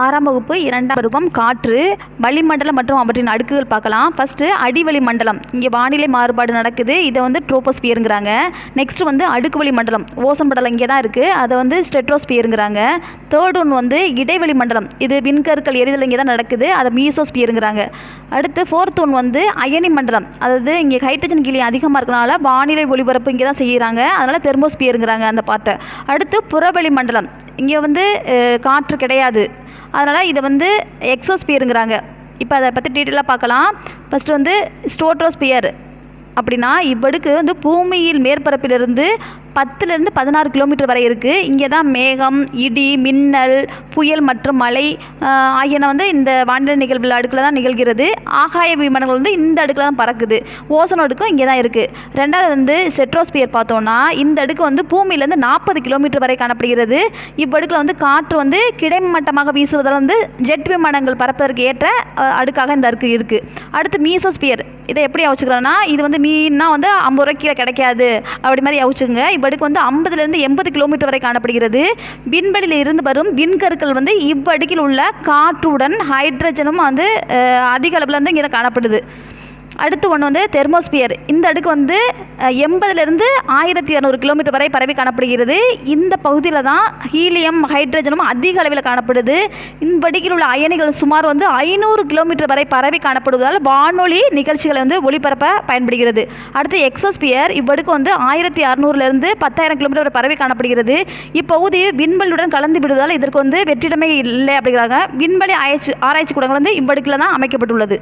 ஆறாம் வகுப்பு 2ஆம் பருவம் காற்று, வளிமண்டலம் மற்றும் அவற்றின் அடுக்குகள் பார்க்கலாம். ஃபஸ்ட்டு அடிவளி மண்டலம், இங்கே வானிலை மாறுபாடு நடக்குது, இதை வந்து ட்ரோபோஸ்பியருங்கிறாங்க. நெக்ஸ்ட் வந்து அடுக்கு வளி மண்டலம், ஓசன் படலம் இங்கே தான் இருக்குது, அதை வந்து ஸ்டெட்ரோஸ்பியருங்கிறாங்க. தேர்ட் ஒன் வந்து இடைவெளி மண்டலம், இது விண்கற்கள் எரிதல் இங்கே தான் நடக்குது, அதை மீசோஸ்பியருங்கிறாங்க. அடுத்து ஃபோர்த் ஒன் வந்து அயனி மண்டலம், அதாவது இங்கே ஹைட்ரஜன் கீழே அதிகமாக இருக்கனால வானிலை ஒளிபரப்பு இங்கே தான் செய்கிறாங்க, அதனால் தெர்மோஸ்பியருங்கிறாங்க அந்த பார்ட்டை. அடுத்து புறவளி மண்டலம், இங்கே வந்து காற்று கிடையாது, அதனால் இதை வந்து எக்ஸோஸ்பியருங்கிறாங்க. இப்போ அதை பற்றி டீட்டெயிலாக பார்க்கலாம். ஃபஸ்ட்டு வந்து ஸ்ட்ராட்டோஸ்பியர் அப்படின்னா இவ்வடுக்கு வந்து பூமியில் மேற்பரப்பிலிருந்து 10 to 16 கிலோமீட்டர் வரை இருக்குது. இங்கே தான் மேகம், இடி, மின்னல், புயல் மற்றும் மழை ஆகியன வந்து இந்த வானிலை நிகழ்வுகள் அடுக்கில் தான் நிகழ்கிறது. ஆகாய விமானங்கள் வந்து இந்த அடுக்கில் தான் பறக்குது. ஓசோன் அடுக்கும் இங்கே தான் இருக்குது. ரெண்டாவது வந்து ஸ்ட்ராட்டோஸ்பியர் பார்த்தோன்னா இந்த அடுக்கு வந்து பூமியிலேருந்து 40 கிலோமீட்டர் வரை காணப்படுகிறது. இவ்வடுக்கில் வந்து காற்று வந்து கிடைமட்டமாக வீசுவதால் வந்து ஜெட் விமானங்கள் பறப்பதற்கு ஏற்ற அடுக்காக இந்த அடுக்கு இருக்குது. அடுத்து மீசோஸ்பியர், இதை எப்படி யோசிச்சுக்கிறோன்னா இது வந்து மீன்னா வந்து 50 ரூபாய்க்கு கீழே கிடைக்காது அப்படி மாதிரி யோசிச்சுங்க. இவ்வடுக்கு வந்து 50 to 80 கிலோமீட்டர் வரை காணப்படுகிறது. விண்வெளியில் இருந்து வரும் விண்கற்கள் வந்து இவ்வடுக்கில் உள்ள காற்றுடன் ஹைட்ரஜனும் வந்து அதிக அளவில் வந்து இங்கே காணப்படுது. அடுத்து ஒன்று வந்து தெர்மோஸ்பியர், இந்த அடுக்கு வந்து 80 to 1200 கிலோமீட்டர் வரை பரவி காணப்படுகிறது. இந்த பகுதியில் தான் ஹீலியம், ஹைட்ரஜனும் அதிக அளவில் காணப்படுது. இந்த அடுக்கில் உள்ள அயனிகள் சுமார் வந்து 500 கிலோமீட்டர் வரை பரவி காணப்படுவதால் வானொலி நிகழ்ச்சிகளை வந்து ஒளிபரப்ப பயன்படுகிறது. அடுத்து எக்ஸோஸ்பியர், இவ்வடுக்கு வந்து 1600 to 10,000 கிலோமீட்டர் வரை பரவி காணப்படுகிறது. இப்பகுதி விண்வெளியுடன் கலந்து விடுவதால் இதற்கு வந்து வெற்றிடமே இல்லை அப்படிங்கிறாங்க. விண்வெளி ஆராய்ச்சி கூடங்கள் வந்து இவ்வடுக்கில் தான் அமைக்கப்பட்டுள்ளது.